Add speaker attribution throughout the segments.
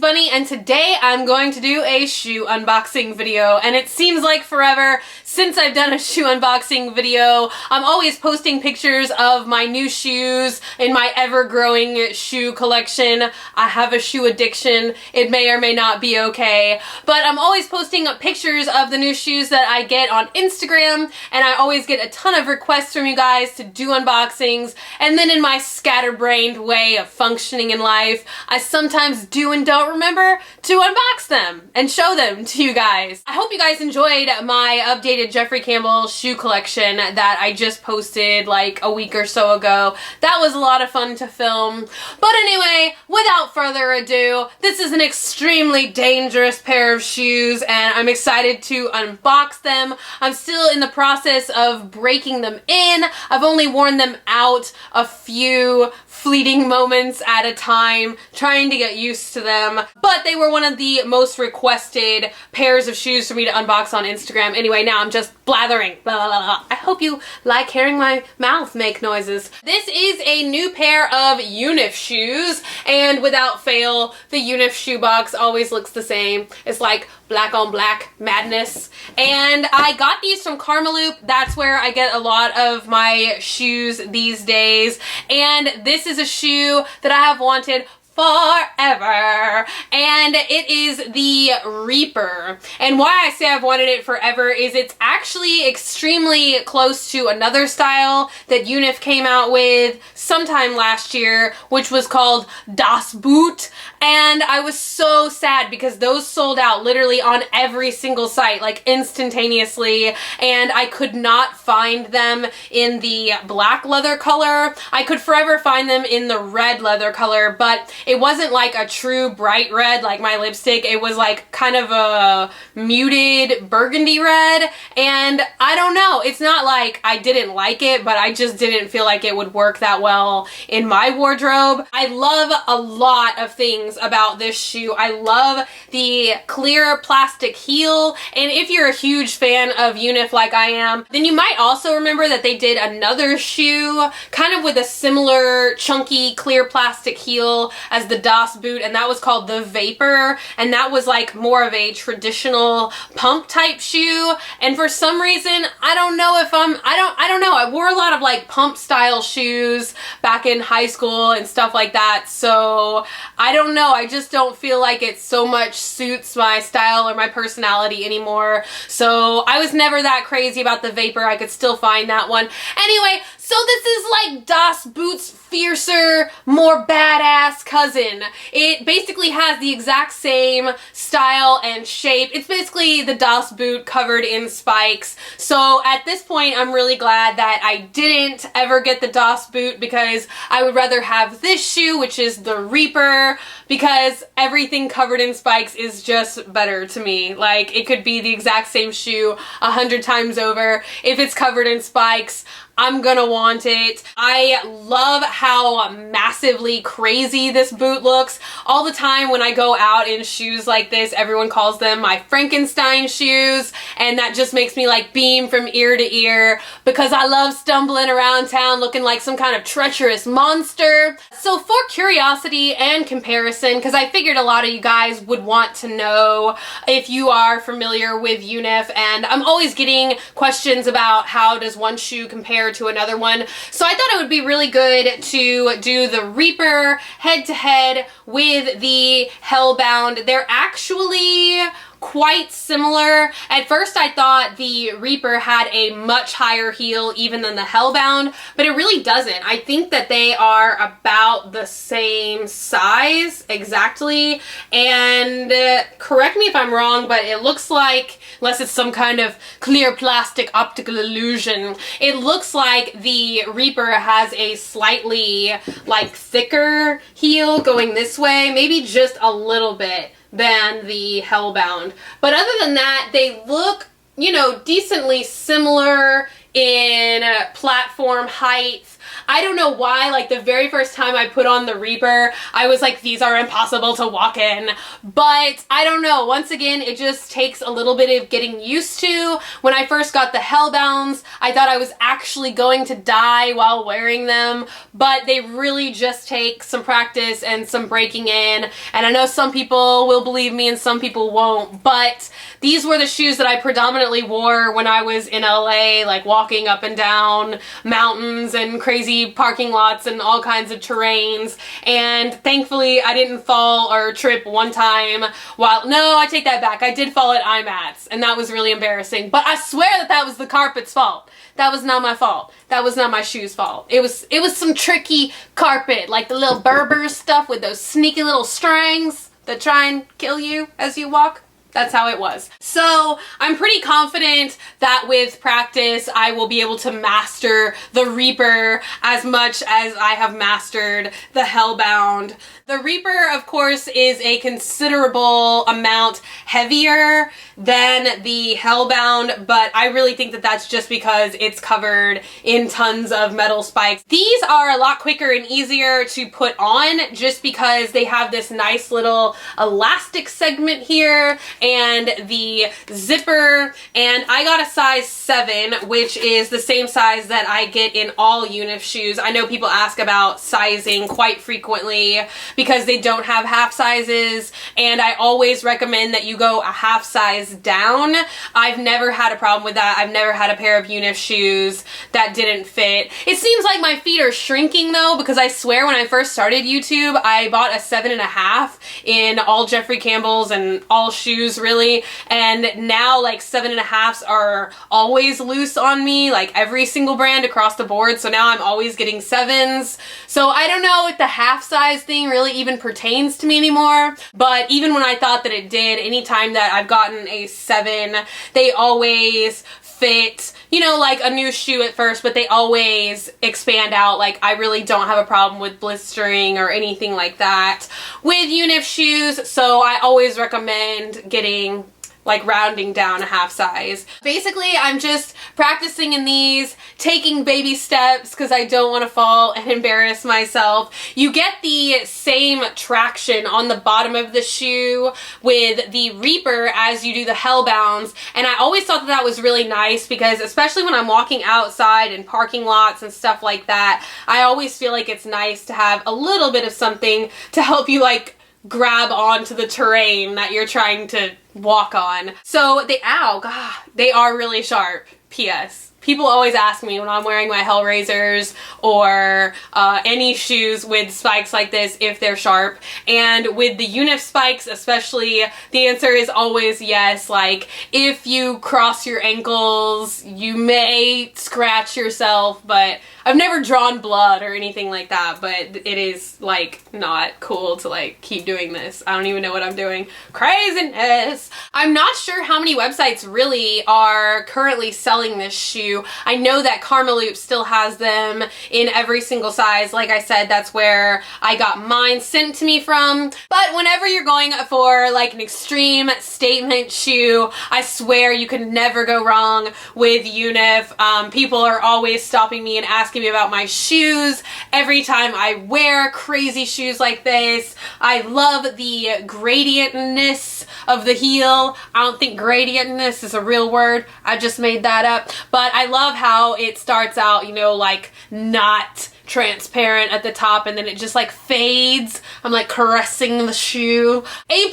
Speaker 1: Bunny, and today I'm going to do a shoe unboxing video, and it seems like forever since I've done a shoe unboxing video. I'm always posting pictures of my new shoes in my ever-growing shoe collection. I have a shoe addiction. It may or may not be okay, but I'm always posting pictures of the new shoes that I get on Instagram, and I always get a ton of requests from you guys to do unboxings, and then in my scatterbrained way of functioning in life, I sometimes do and don't remember to unbox them and show them to you guys. I hope you guys enjoyed my updated Jeffrey Campbell shoe collection that I just posted like a week or so ago. That was a lot of fun to film. But anyway, without further ado, this is an extremely dangerous pair of shoes and I'm excited to unbox them. I'm still in the process of breaking them in. I've only worn them out a few fleeting moments at a time, trying to get used to them, but they were one of the most requested pairs of shoes for me to unbox on Instagram. Anyway, now I'm just blathering. Blah, blah, blah. I hope you like hearing my mouth make noises. This is a new pair of Unif shoes, and without fail, the Unif shoe box always looks the same. It's like black on black madness. And I got these from Karmaloop. That's where I get a lot of my shoes these days. And this is a shoe that I have wanted forever, and it is the Reaper. And why I say I've wanted it forever is it's actually extremely close to another style that Unif came out with sometime last year, which was called Das Boot, and I was so sad because those sold out literally on every single site, like instantaneously, and I could not find them in the black leather color. I could forever find them in the red leather color, but it wasn't like a true bright red like my lipstick. It was like kind of a muted burgundy red, and I don't know. It's not like I didn't like it, but I just didn't feel like it would work that well in my wardrobe. I love a lot of things about this shoe. I love the clear plastic heel, and if you're a huge fan of Unif like I am, then you might also remember that they did another shoe kind of with a similar chunky clear plastic heel as the Das Boot, and that was called the Vapor, and that was like more of a traditional pump type shoe. And for some reason, I don't know if I don't know. I wore a lot of like pump style shoes back in high school and stuff like that, so I don't know. I just don't feel like it so much suits my style or my personality anymore. So I was never that crazy about the Vapor. I could still find that one. Anyway, so this is like Das Boot's fiercer, more badass cousin. It basically has the exact same style and shape. It's basically the Das Boot covered in spikes. So at this point, I'm really glad that I didn't ever get the Das Boot, because I would rather have this shoe, which is the Reaper, because everything covered in spikes is just better to me. Like, it could be the exact same shoe 100 times over. If it's covered in spikes, I'm gonna want it. I love how massively crazy this boot looks. All the time when I go out in shoes like this, everyone calls them my Frankenstein shoes, and that just makes me like beam from ear to ear because I love stumbling around town looking like some kind of treacherous monster. So for curiosity and comparison, because I figured a lot of you guys would want to know if you are familiar with Unif, and I'm always getting questions about how does one shoe compare to another one. So I thought it would be really good to do the Reaper head to head with the Hellbound. They're actually quite similar. At first I thought the Reaper had a much higher heel even than the Hellbound, but it really doesn't. I think that they are about the same size exactly, and correct me if I'm wrong, but it looks like, unless it's some kind of clear plastic optical illusion, it looks like the Reaper has a slightly like thicker heel going this way, maybe just a little bit, than the Hellbound. But other than that, they look, you know, decently similar in platform height I don't know why, like the very first time I put on the Reaper, I was like, these are impossible to walk in. But I don't know, once again, it just takes a little bit of getting used to. When I first got the Hellbounds, I thought I was actually going to die while wearing them, but they really just take some practice and some breaking in. And I know some people will believe me and some people won't, but these were the shoes that I predominantly wore when I was in LA, like walking up and down mountains and crazy parking lots and all kinds of terrains. And thankfully I didn't fall or trip one time while, no, I take that back. I did fall at IMATS and that was really embarrassing, but I swear that that was the carpet's fault. That was not my fault. That was not my shoe's fault. It was some tricky carpet, like the little Berber stuff with those sneaky little strings that try and kill you as you walk. That's how it was. So I'm pretty confident that with practice I will be able to master the Reaper as much as I have mastered the Hellbound. The Reaper, of course, is a considerable amount heavier than the Hellbound, but I really think that that's just because it's covered in tons of metal spikes. These are a lot quicker and easier to put on just because they have this nice little elastic segment here and the zipper, and I got a size 7, which is the same size that I get in all Unif shoes. I know people ask about sizing quite frequently because they don't have half sizes, and I always recommend that you go a half size down. I've never had a problem with that. I've never had a pair of Unif shoes that didn't fit. It seems like my feet are shrinking though, because I swear when I first started YouTube, I bought a 7.5 in all Jeffrey Campbell's and all shoes really, and now like 7.5s are always loose on me, like every single brand across the board, so now I'm always getting 7s. So I don't know if the half size thing really even pertains to me anymore, but even when I thought that it did, anytime that I've gotten a 7, they always fit, you know, like a new shoe at first, but they always expand out. Like I really don't have a problem with blistering or anything like that with Unif shoes, so I always recommend getting like rounding down a half size. Basically, I'm just practicing in these, taking baby steps because I don't want to fall and embarrass myself. You get the same traction on the bottom of the shoe with the Reaper as you do the Hellbounds, and I always thought that that was really nice because especially when I'm walking outside in parking lots and stuff like that, I always feel like it's nice to have a little bit of something to help you like grab onto the terrain that you're trying to walk on. So they, ow, God, they are really sharp. P.S. People always ask me when I'm wearing my Hellraisers or any shoes with spikes like this if they're sharp, and with the Unif spikes especially, the answer is always yes. Like if you cross your ankles, you may scratch yourself, but I've never drawn blood or anything like that, but it is like not cool to like keep doing this. I don't even know what I'm doing. Craziness! I'm not sure how many websites really are currently selling this shoe. I know that Karmaloop still has them in every single size. Like I said, that's where I got mine sent to me from. But whenever you're going for like an extreme statement shoe, I swear you can never go wrong with Unif. People are always stopping me and asking me about my shoes every time I wear crazy shoes like this. I love the gradientness of the heel. I don't think gradientness is a real word. I just made that up. But I love how it starts out, you know, like not transparent at the top and then it just like fades. I'm like caressing the shoe. A+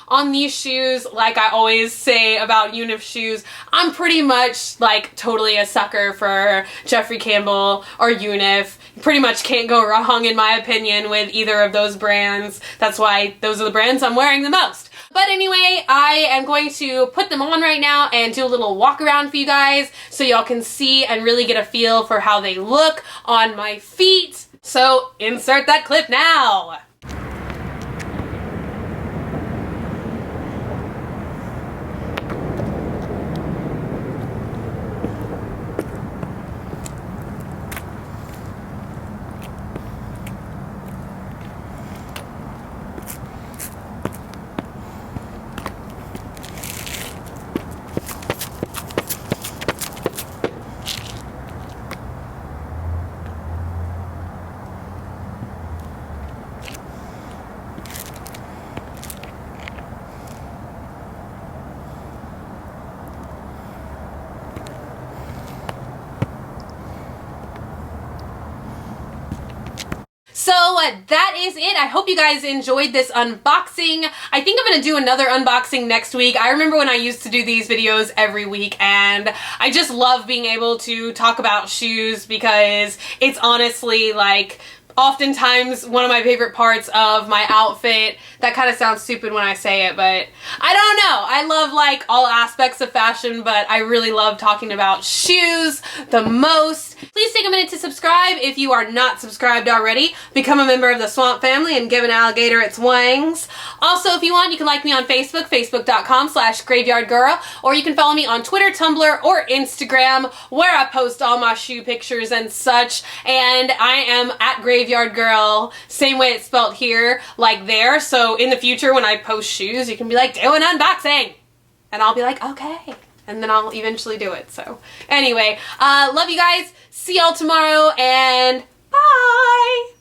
Speaker 1: on these shoes. Like I always say about Unif shoes, I'm pretty much like totally a sucker for Jeffrey Campbell or Unif. You pretty much can't go wrong in my opinion with either of those brands. That's why those are the brands I'm wearing the most. But anyway, I am going to put them on right now and do a little walk around for you guys so y'all can see and really get a feel for how they look on my feet. So insert that clip now. that is it. I hope you guys enjoyed this unboxing. I think I'm gonna do another unboxing next week. I remember when I used to do these videos every week, and I just love being able to talk about shoes because it's honestly like oftentimes one of my favorite parts of my outfit. That kind of sounds stupid when I say it, but I don't know. I love like all aspects of fashion, but I really love talking about shoes the most. Please take a minute to subscribe if you are not subscribed already. Become a member of the Swamp family and give an alligator its wangs. Also, if you want, you can like me on Facebook, facebook.com/graveyardgirl, or you can follow me on Twitter, Tumblr, or Instagram, where I post all my shoe pictures and such. And I am at Graveyard Girl, same way it's spelled here, like there. So in the future when I post shoes, you can be like, do an unboxing! And I'll be like, okay. And then I'll eventually do it. So anyway, love you guys. See y'all tomorrow and bye!